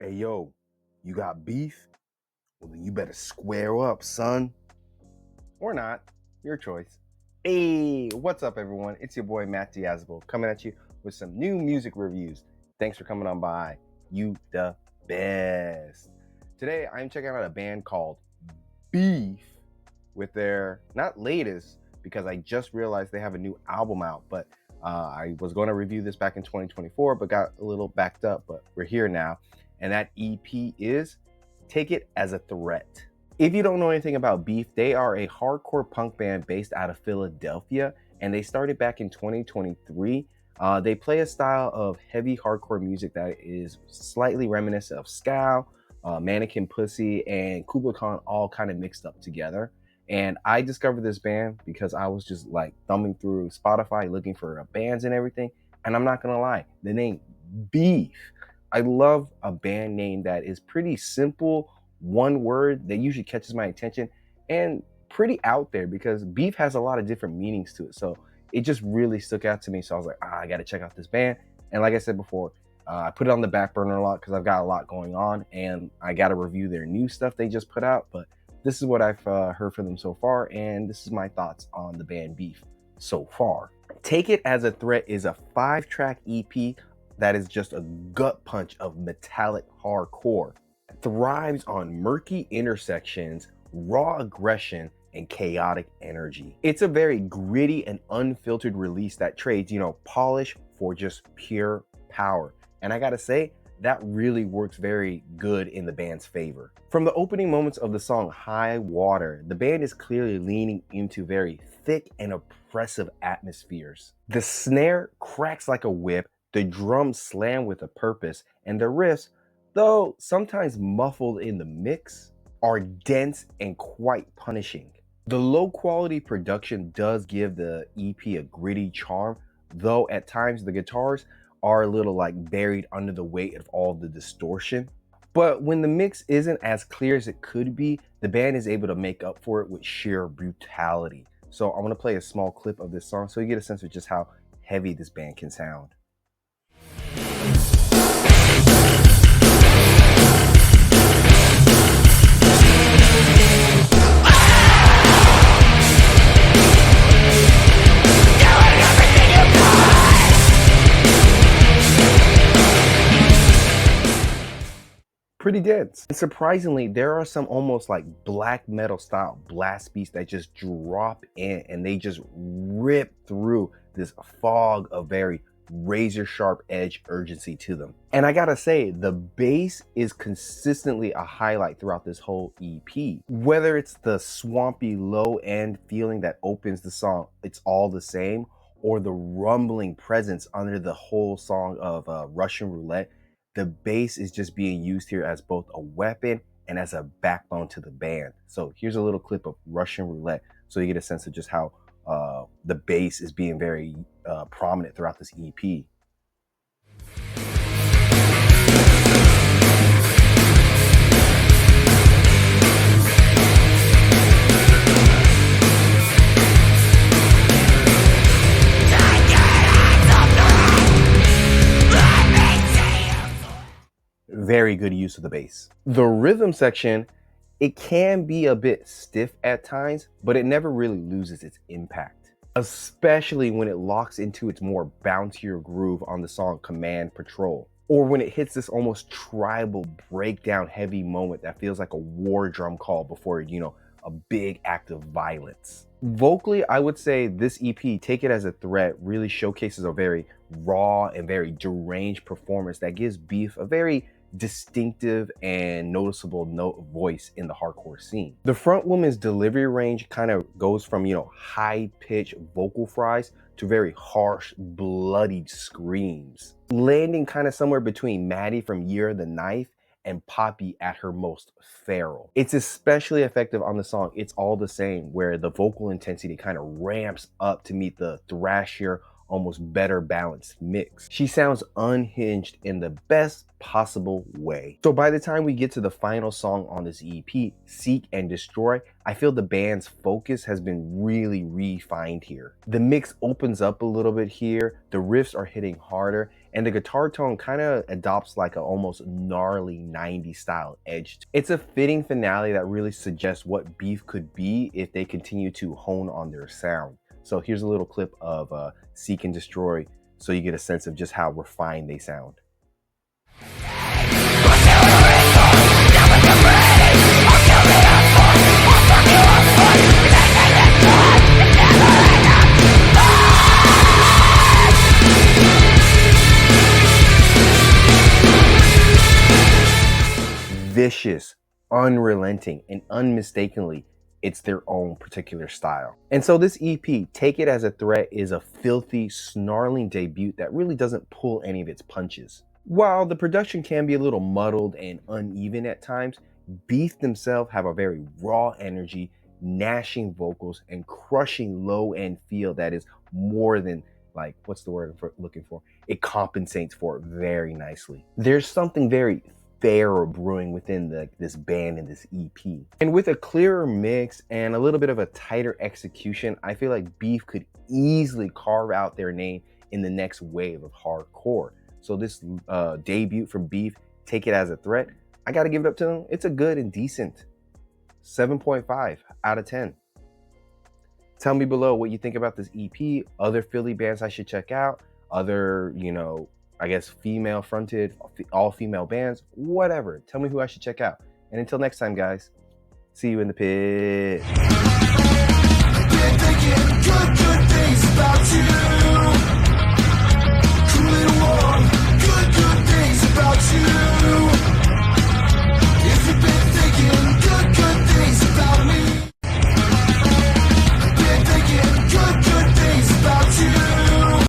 Hey, yo, you got beef? Well, then you better square up, son. Or not. Your choice. Hey, what's up, everyone? It's your boy, Matt Diazable, coming at you with some new music reviews. Thanks for coming on by. You the best. Today, I'm checking out a band called Beef with their, not latest, because I just realized they have a new album out, but I was going to review this back in 2024, but got a little backed up, but we're here now. And that EP is Take It As a Threat. If you don't know anything about Beef, they are a hardcore punk band based out of Philadelphia, and they started back in 2023. They play a style of heavy hardcore music that is slightly reminiscent of Scowl, Mannequin Pussy, and Kublai Khan all kind of mixed up together. And I discovered this band because I was just like thumbing through Spotify looking for bands and everything. And I'm not gonna lie, the name Beef, I love a band name that is pretty simple, one word that usually catches my attention, and pretty out there because beef has a lot of different meanings to it. So it just really stuck out to me. So I was like, I gotta check out this band. And like I said before, I put it on the back burner a lot because I've got a lot going on and I gotta review their new stuff they just put out. But this is what I've heard from them so far, and this is my thoughts on the band Beef so far. Take It As a Threat is a 5-track EP that is just a gut punch of metallic hardcore. It thrives on murky intersections, raw aggression, and chaotic energy. It's a very gritty and unfiltered release that trades, polish for just pure power. And I gotta say, that really works very good in the band's favor. From the opening moments of the song High Water, the band is clearly leaning into very thick and oppressive atmospheres. The snare cracks like a whip, the drums slam with a purpose, and the riffs, though sometimes muffled in the mix, are dense and quite punishing. The low quality production does give the EP a gritty charm, though at times the guitars are a little like buried under the weight of all the distortion. But when the mix isn't as clear as it could be, the band is able to make up for it with sheer brutality. So I'm gonna play a small clip of this song so you get a sense of just how heavy this band can sound. Pretty dense. And surprisingly, there are some almost like black metal style blast beats that just drop in and they just rip through this fog of very razor sharp edge urgency to them. And I gotta say, the bass is consistently a highlight throughout this whole EP. Whether it's the swampy low end feeling that opens the song, It's All the Same, or the rumbling presence under the whole song of Russian Roulette, the bass is just being used here as both a weapon and as a backbone to the band. So here's a little clip of Russian Roulette so you get a sense of just how the bass is being very prominent throughout this EP. Very good use of the bass. The rhythm section, it can be a bit stiff at times, but it never really loses its impact, especially when it locks into its more bouncier groove on the song Command Patrol, or when it hits this almost tribal breakdown heavy moment that feels like a war drum call before, a big act of violence. Vocally, I would say this EP, Take It As a Threat, really showcases a very raw and very deranged performance that gives Beef a very distinctive and noticeable voice in the hardcore scene. The front woman's delivery range kind of goes from, high-pitched vocal fries to very harsh, bloodied screams, landing kind of somewhere between Maddie from Year of the Knife and Poppy at her most feral. It's especially effective on the song It's All the Same, where the vocal intensity kind of ramps up to meet the thrashier, almost better balanced mix. She sounds unhinged in the best possible way. So by the time we get to the final song on this EP, Seek and Destroy, I feel the band's focus has been really refined here. The mix opens up a little bit here, the riffs are hitting harder, and the guitar tone kind of adopts like a almost gnarly 90s style edge. It's a fitting finale that really suggests what Beef could be if they continue to hone on their sound. So here's a little clip of Seek and Destroy so you get a sense of just how refined they sound. Vicious, unrelenting, and unmistakably, it's their own particular style. And so this EP, Take It As a Threat, is a filthy, snarling debut that really doesn't pull any of its punches. While the production can be a little muddled and uneven at times, Beef themselves have a very raw energy, gnashing vocals, and crushing low-end feel that is more than, like, what's the word I'm looking for? It compensates for it very nicely. There's something very fair brewing within this band and this EP. And with a clearer mix and a little bit of a tighter execution, I feel like Beef could easily carve out their name in the next wave of hardcore. So this debut from Beef, Take It As a Threat, I gotta give it up to them. It's a good and decent 7.5 out of 10. Tell me below what you think about this EP, other Philly bands I should check out, other, I guess female fronted, all female bands, whatever. Tell me who I should check out. And until next time, guys, see you in the pit. Good things about you.